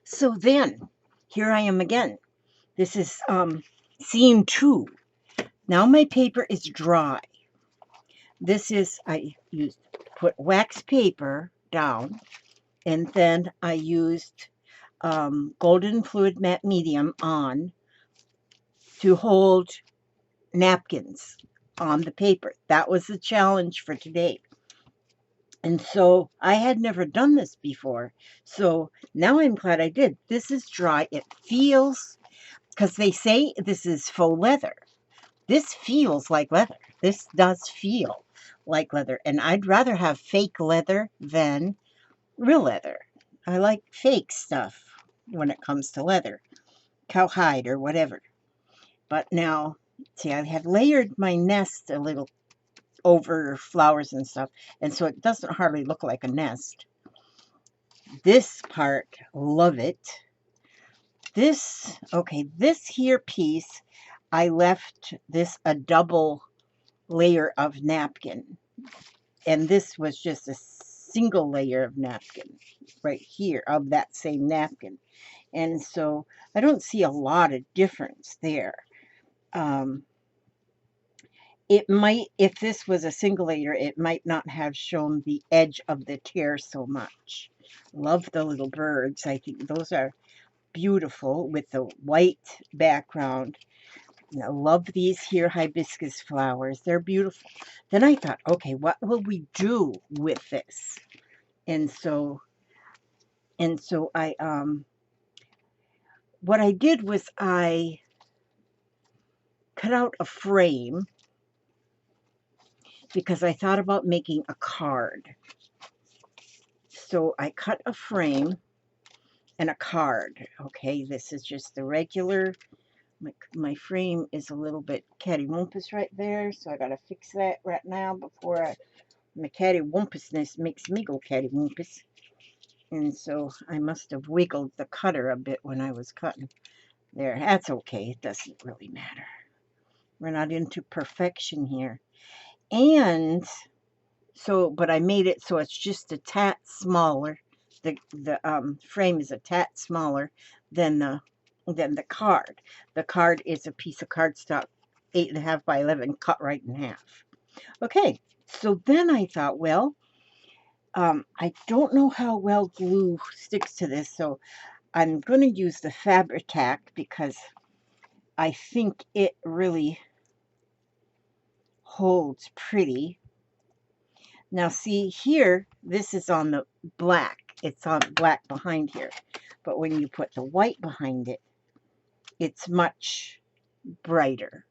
So then, here I am again. This is scene 2. Now my paper is dry. This is, I used, put wax paper down, and then I used golden fluid matte medium on to hold napkins on the paper. That was the challenge for today. And so I had never done this before. So now I'm glad I did. This is dry. It feels, because they say this is faux leather. This feels like leather. This does feel like leather. And I'd rather have fake leather than real leather. I like fake stuff when it comes to leather, cowhide or whatever. But now, see, I have layered my nest a little over flowers and stuff, and so it doesn't hardly look like a nest. This part, love it. This, okay, this here piece, I left this a double layer of napkin, and this was just a single layer of napkin right here of that same napkin. And so I don't see a lot of difference there. It might, if this was a single layer, it might not have shown the edge of the tear so much. Love the little birds. I think those are beautiful with the white background. I love these here hibiscus flowers. They're beautiful. Then I thought, okay, what will we do with this? And so I what I did was I cut out a frame because I thought about making a card. So I cut a frame and a card. Okay, this is just the regular. My frame is a little bit cattywampus right there, so I gotta fix that right now before my cattywampusness makes me go cattywampus. And so I must have wiggled the cutter a bit when I was cutting. There, that's okay. It doesn't really matter. We're not into perfection here. And so, but I made it so it's just a tat smaller. The frame is a tat smaller than the card. The card is a piece of cardstock, 8.5 by 11, cut right in half. Okay, so then I thought, well, I don't know how well glue sticks to this, so I'm going to use the Fabri-Tac because I think it really holds pretty. Now see here, this is on the black. It's on black behind here. But when you put the white behind it, it's much brighter.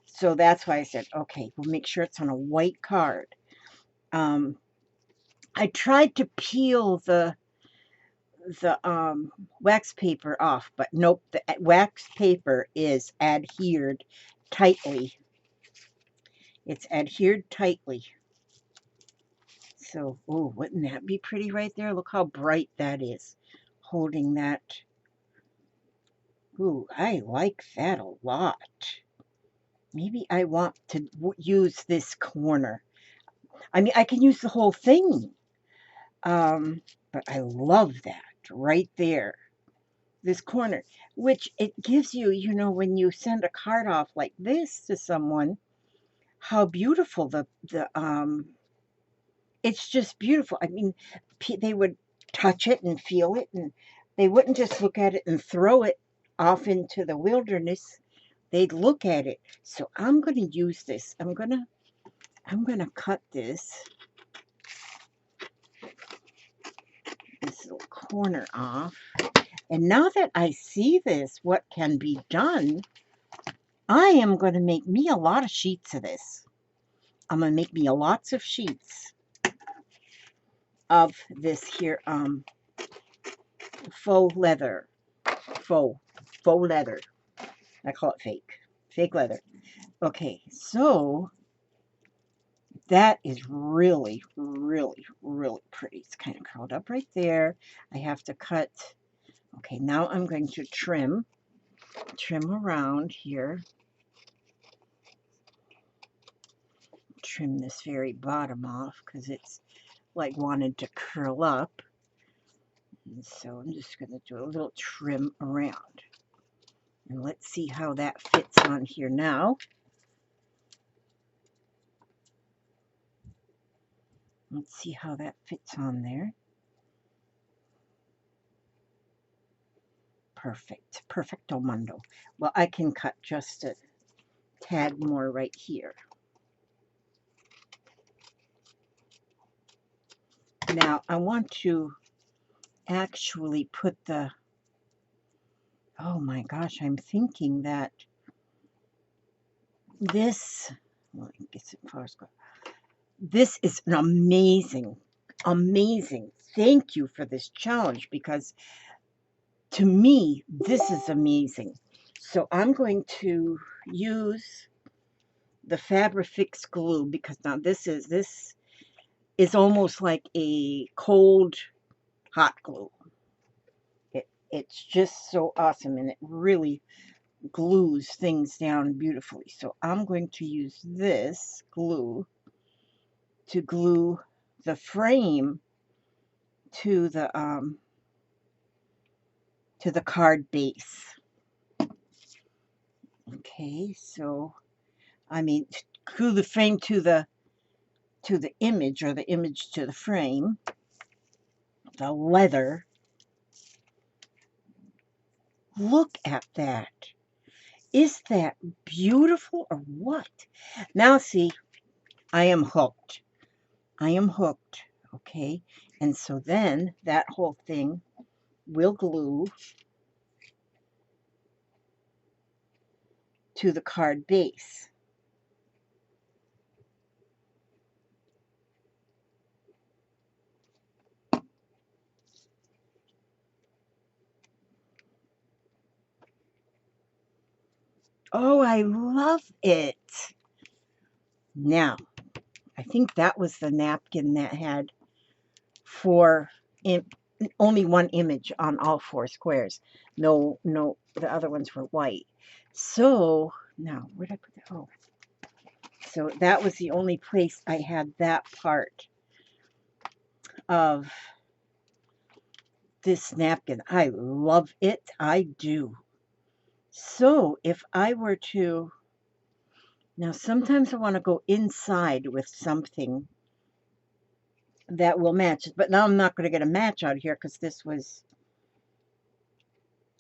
So that's why I said, okay, we'll make sure it's on a white card. I tried to peel the wax paper off, but nope, the wax paper is adhered tightly. It's adhered tightly. So, oh, wouldn't that be pretty right there? Look how bright that is, holding that. Ooh, I like that a lot. Maybe I want to use this corner. I mean, I can use the whole thing. But I love that right there. This corner, which it gives you, you know, when you send a card off like this to someone, how beautiful it's just beautiful. I mean, they would touch it and feel it, and they wouldn't just look at it and throw it off into the wilderness. They'd look at it. So I'm going to use this. I'm going to cut this little corner off. And now that I see this, what can be done, I am going to make me a lot of sheets of this. I'm going to make me lots of sheets of this here faux leather. Faux leather. I call it fake leather. Okay, so that is really, really, really pretty. It's kind of curled up right there. I have to cut. Okay, now I'm going to trim around here. Trim this very bottom off because it's like wanted to curl up. And so I'm just going to do a little trim around. And let's see how that fits on here now. Let's see how that fits on there. Perfect. Perfecto mundo. Well, I can cut just a tad more right here. Now, I want to actually put the... Oh my gosh, I'm thinking that this... Well, I guess it first. This is an amazing, amazing. Thank you for this challenge, because to me, this is amazing. So I'm going to use the Fabrifix glue, because now this is almost like a cold hot glue. It's just so awesome, and it really glues things down beautifully. So I'm going to use this glue to glue the frame to the card base. Okay, so I mean, glue the frame to the image, or the image to the frame. The leather. Look at that. Is that beautiful or what? Now see, I am hooked. I am hooked. Okay, and so then that whole thing will glue to the card base. Oh, I love it. Now, I think that was the napkin that had only one image on all 4 squares. No, the other ones were white. So, now, where did I put that? Oh. So that was the only place I had that part of this napkin. I love it. I do. So if I were to... Now, sometimes I want to go inside with something that will match. But now I'm not going to get a match out here, because this was...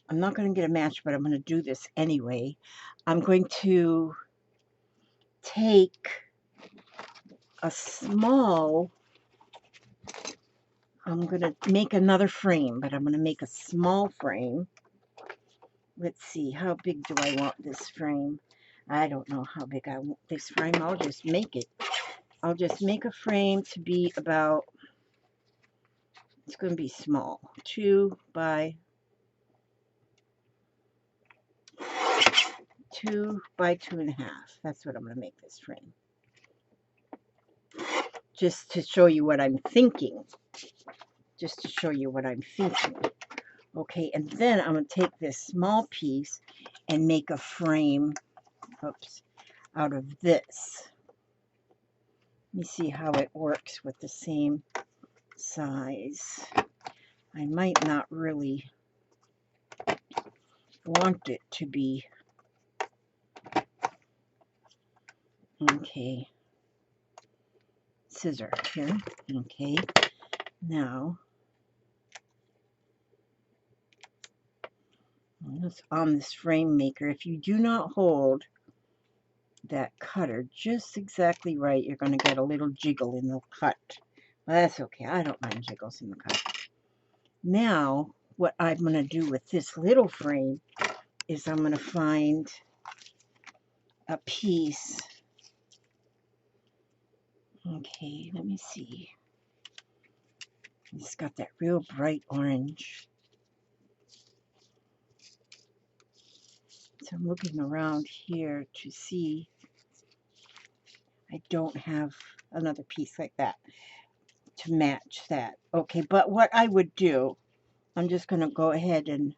I'm not going to get a match, but I'm going to do this anyway. I'm going to take a small... I'm going to make another frame, but I'm going to make a small frame. Let's see, how big do I want this frame? I don't know how big I want this frame. I'll just make it. I'll just make a frame to be about... It's going to be small. 2 by 2.5. That's what I'm going to make this frame. Just to show you what I'm thinking. Just to show you what I'm thinking. Okay, and then I'm going to take this small piece and make a frame, oops, out of this. Let me see how it works with the same size. I might not really want it to be... Okay. Scissor here. Okay. Now, on this frame maker, if you do not hold that cutter just exactly right, you're going to get a little jiggle in the cut. Well, that's okay. I don't mind jiggles in the cut. Now, what I'm going to do with this little frame is I'm going to find a piece. Okay, let me see. It's got that real bright orange. So I'm looking around here to see. I don't have another piece like that to match that. Okay, but what I would do, I'm just going to go ahead and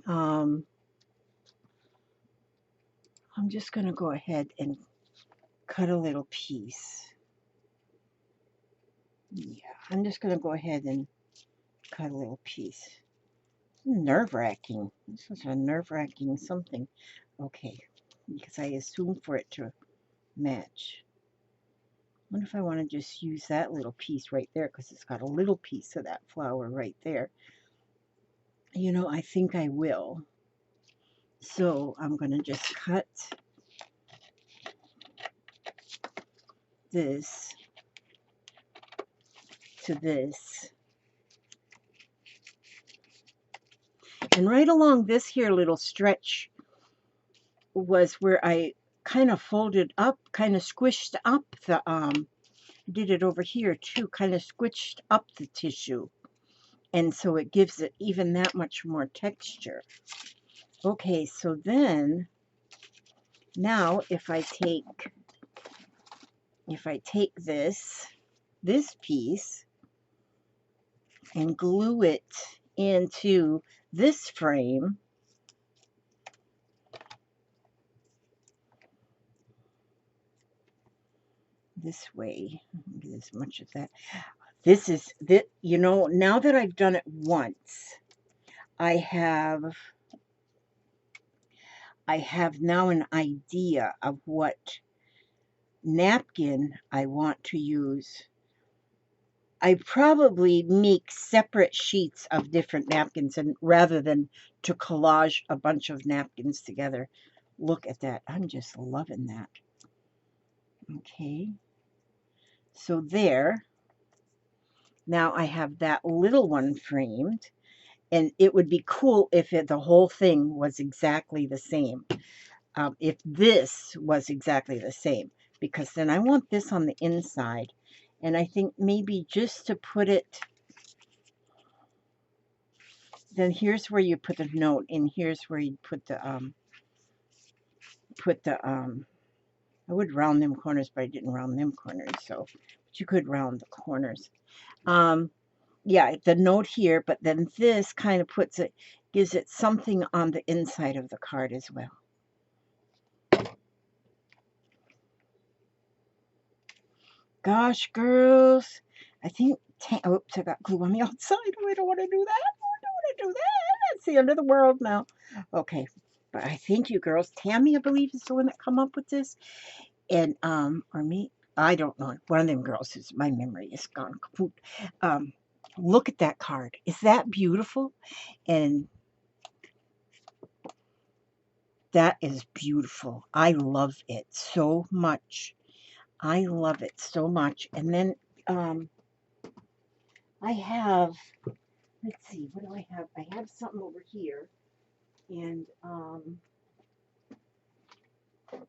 I'm just going to go ahead and cut a little piece. Yeah, I'm just going to go ahead and cut a little piece. Nerve-wracking. This was a nerve-wracking something. Okay, because I assume for it to match. I wonder if I want to just use that little piece right there because it's got a little piece of that flower right there. You know, I think I will. So I'm going to just cut this to this. And right along this here little stretch was where I kind of folded up, kind of squished up the, did it over here too, kind of squished up the tissue. And so it gives it even that much more texture. Okay, so then, now if I take this piece and glue it into this frame, this way, get as much of that. This is, you know, now that I've done it once, I have now an idea of what napkin I want to use. I probably make separate sheets of different napkins, and rather than to collage a bunch of napkins together. Look at that. I'm just loving that. Okay. So there. Now I have that little one framed, and it would be cool if the whole thing was exactly the same. If this was exactly the same, because then I want this on the inside. And I think maybe just to put it, then here's where you put the note, and here's where you put the, I would round them corners, but I didn't round them corners, so, but you could round the corners. Yeah, the note here, but then this kind of puts it, gives it something on the inside of the card as well. Gosh, girls, I think, oops, I got glue on the outside. Oh, I don't want to do that. I don't want to do that. That's the end of the world now. Okay, but I thank you, girls. Tammy, I believe, is the one that come up with this. And, or me, I don't know. One of them girls is, my memory is gone kaput. Look at that card. Is that beautiful? And that is beautiful. I love it so much. I love it so much. And then, I have, let's see, what do I have? I have something over here. And,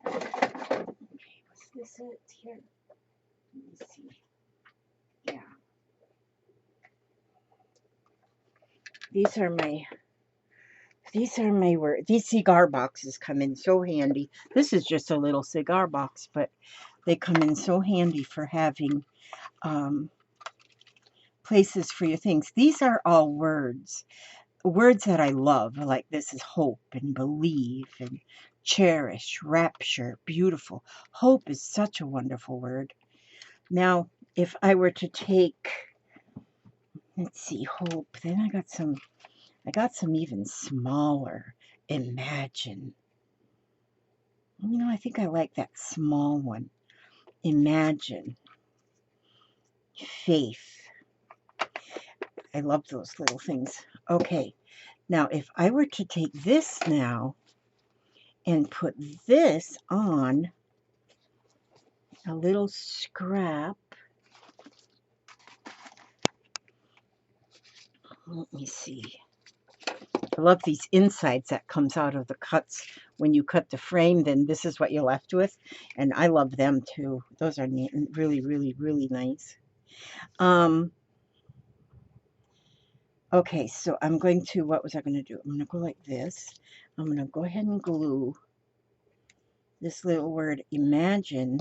okay, what's this it here? Let me see. Yeah. These are my these cigar boxes come in so handy. This is just a little cigar box, but they come in so handy for having places for your things. These are all words that I love, like this is hope and believe and cherish, rapture, beautiful. Hope is such a wonderful word. Now, if I were to take, let's see, hope, then I got some even smaller. Imagine. You know, I think I like that small one. Imagine. Faith. I love those little things. Okay. Now, if I were to take this now and put this on a little scrap. Let me see. I love these insides that comes out of the cuts. When you cut the frame, then this is what you're left with. And I love them too. Those are neat and really, really, really nice. Okay, so I'm going to, what was I going to do? I'm going to go like this. I'm going to go ahead and glue this little word imagine.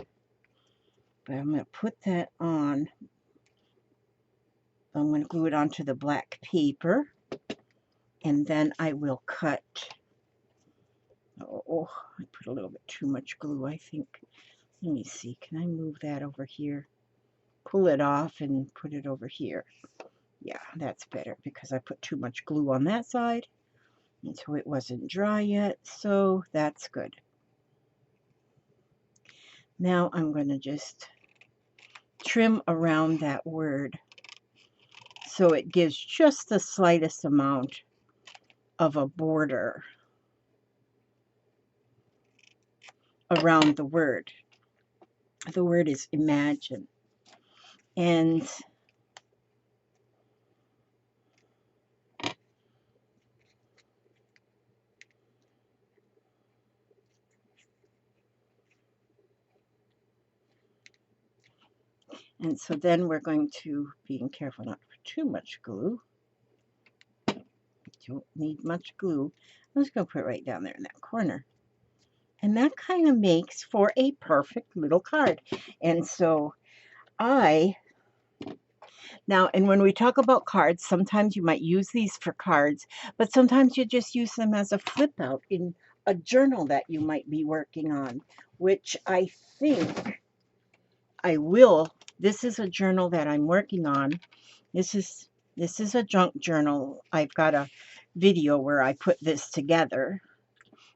But I'm going to put that on. I'm going to glue it onto the black paper. And then I will cut. Oh, I put a little bit too much glue, I think. Let me see. Can I move that over here? Pull it off and put it over here. Yeah, that's better because I put too much glue on that side, and so it wasn't dry yet, so that's good. Now I'm going to just trim around that word so it gives just the slightest amount of a border around the word. The word is imagine. And so then we're going to, being careful not to put too much glue. Don't need much glue. I'm just going to put it right down there in that corner. And that kind of makes for a perfect little card. And so now, and when we talk about cards, sometimes you might use these for cards, but sometimes you just use them as a flip out in a journal that you might be working on, which I think I will. This is a journal that I'm working on. This is a junk journal. I've got a video where I put this together.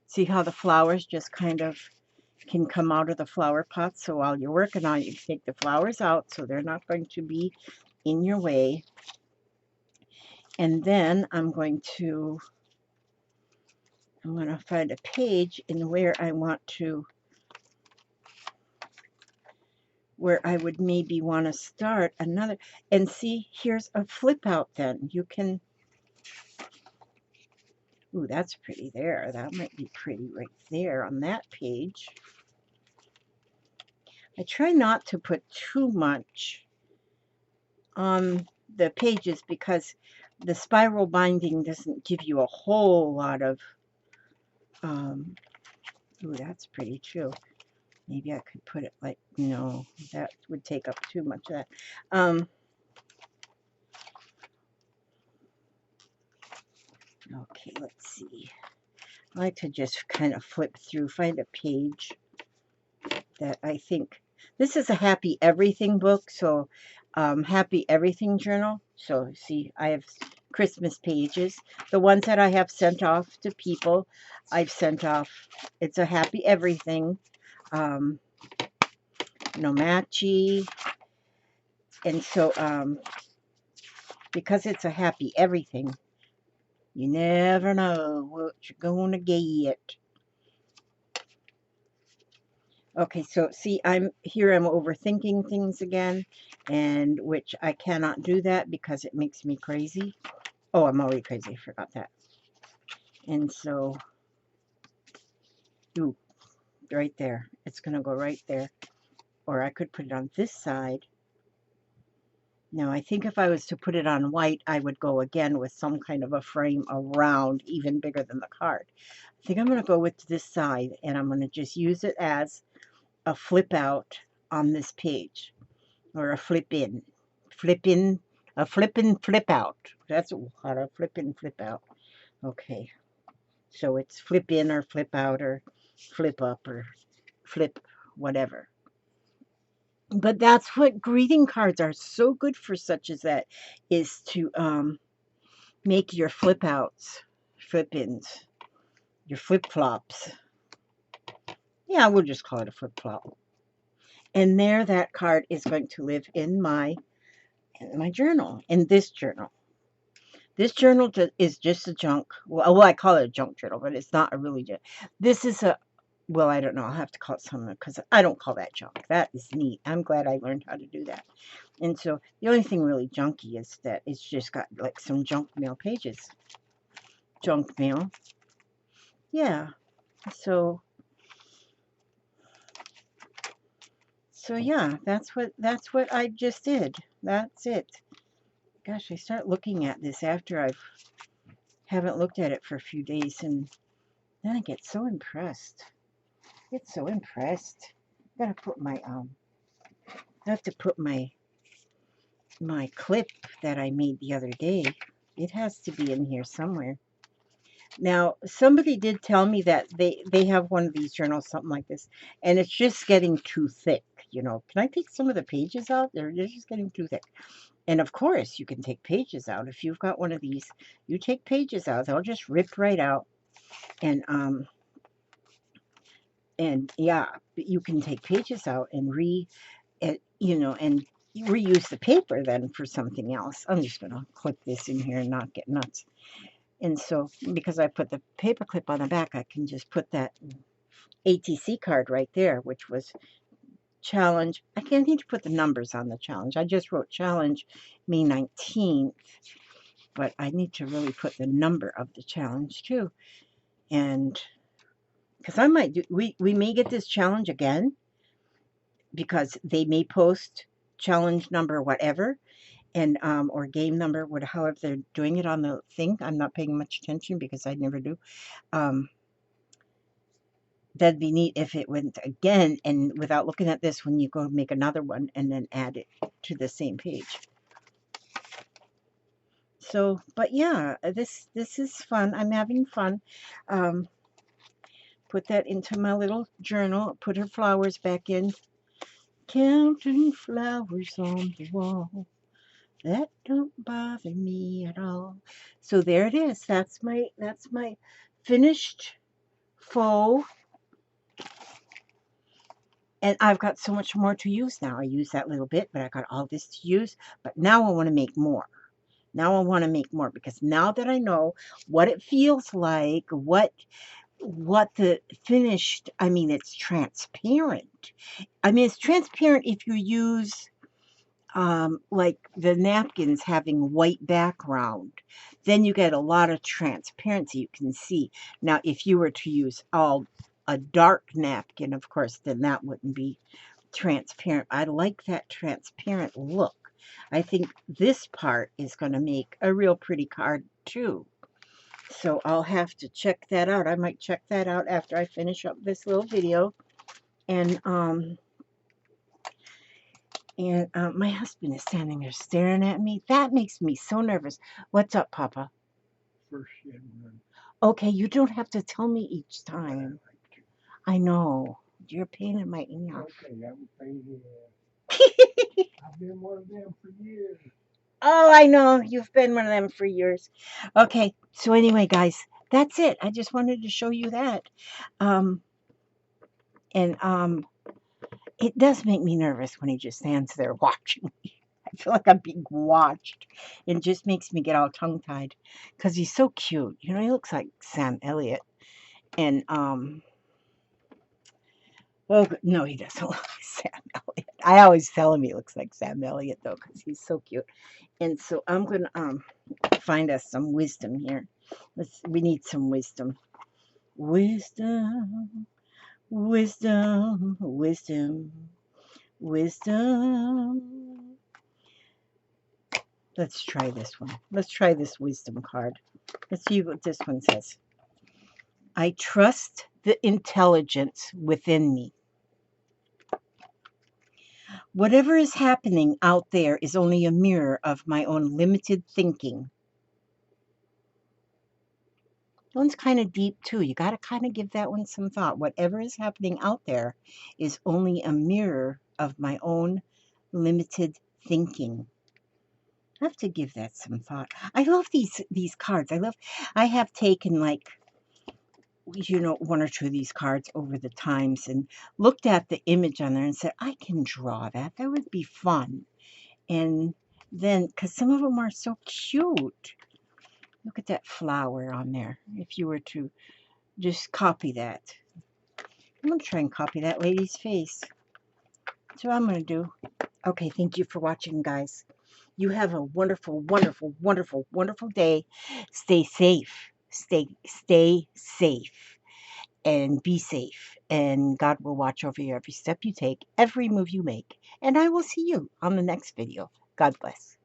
See how the flowers just kind of can come out of the flower pot. So while you're working on it, you take the flowers out so they're not going to be in your way. And then I'm going to find a page in where I want to, where I would maybe want to start another. And see, here's a flip out then. You can, ooh, that's pretty there. That might be pretty right there on that page. I try not to put too much on the pages because the spiral binding doesn't give you a whole lot of, ooh, that's pretty too. Maybe I could put it like, no, that would take up too much of that. Okay, let's see. I like to just kind of flip through, find a page that I think, this is a happy everything book, so happy everything journal. So see, I have Christmas pages. The ones that I have sent off to people, I've sent off, it's a happy everything. No matchy. And so because it's a happy everything, you never know what you're gonna get. Okay, so see, I'm overthinking things again, and which I cannot do that because it makes me crazy. Oh, I'm already crazy. I forgot that. And so, ooh, right there. It's gonna go right there. Or I could put it on this side. Now, I think if I was to put it on white, I would go again with some kind of a frame around, even bigger than the card. I think I'm going to go with this side, and I'm going to just use it as a flip out on this page, or a flip in, a flip in, flip out. That's how to flip in, flip out. Okay, so it's flip in or flip out or flip up or flip whatever. But that's what greeting cards are so good for, such as that, is to make your flip outs, flip ins, your flip flops. Yeah, we'll just call it a flip flop. And there, that card is going to live in my journal, in this journal. This journal is just a junk. Well, I call it a junk journal, but it's not a really junk. This is a, well, I don't know. I'll have to call it something because I don't call that junk. That is neat. I'm glad I learned how to do that. And so the only thing really junky is that it's just got like some junk mail pages. Junk mail. Yeah. So yeah, that's what I just did. That's it. Gosh, I start looking at this after I haven't looked at it for a few days, and then I get so impressed. Get so impressed. Gotta put my I have to put my clip that I made the other day. It has to be in here somewhere. Now, somebody did tell me that they have one of these journals, something like this, and it's just getting too thick, you know. Can I take some of the pages out? They're just getting too thick. And of course, you can take pages out. If you've got one of these, you take pages out. They'll just rip right out. And yeah, you can take pages out and and reuse the paper then for something else. I'm just going to clip this in here and not get nuts. And so, because I put the paper clip on the back, I can just put that ATC card right there, which was challenge. I can't need to put the numbers on the challenge. I just wrote challenge May 19th, but I need to really put the number of the challenge too. And because I might do, we may get this challenge again, because they may post challenge number whatever, and or game number, however they're doing it on the thing. I'm not paying much attention because I never do. That'd be neat if it went again, and without looking at this, when you go make another one and then add it to the same page. So, but yeah, this is fun. I'm having fun. Put that into my little journal. Put her flowers back in. Counting flowers on the wall. That don't bother me at all. So there it is. That's my finished faux. And I've got so much more to use now. I used that little bit, but I got all this to use. But now I want to make more. Now I want to make more, because now that I know what it feels like, what the finished, I mean, it's transparent. I mean, it's transparent if you use like the napkins having white background, then you get a lot of transparency. You can see. Now, if you were to use a dark napkin, of course, then that wouldn't be transparent. I like that transparent look. I think this part is going to make a real pretty card too. So I'll have to check that out. I might check that out after I finish up this little video. And my husband is standing there staring at me. That makes me so nervous. What's up, Papa? First one. Okay, you don't have to tell me each time. I know. You're a pain in my ear. Okay, I'm a pain in I've been one of them for years. Oh, I know. You've been one of them for years. Okay, so anyway, guys, that's it. I just wanted to show you that. And it does make me nervous when he just stands there watching me. I feel like I'm being watched. It just makes me get all tongue-tied because he's so cute. You know, he looks like Sam Elliott. And, well, no, he doesn't look like Sam Elliott. I always tell him he looks like Sam Elliott, though, because he's so cute. And so I'm going to find us some wisdom here. We need some wisdom. Wisdom, wisdom, wisdom, wisdom. Let's try this one. Let's try this wisdom card. Let's see what this one says. I trust the intelligence within me. Whatever is happening out there is only a mirror of my own limited thinking. That one's kind of deep too. You got to kind of give that one some thought. Whatever is happening out there is only a mirror of my own limited thinking. I have to give that some thought. I love these cards. I have taken, like, one or two of these cards over the times and looked at the image on there and said, I can draw that. That would be fun. And then, because some of them are so cute. Look at that flower on there. If you were to just copy that. I'm going to try and copy that lady's face. That's what I'm going to do. Okay, thank you for watching, guys. You have a wonderful, wonderful, wonderful, wonderful day. Stay safe. Stay safe. And be safe. And God will watch over you every step you take, every move you make. And I will see you on the next video. God bless.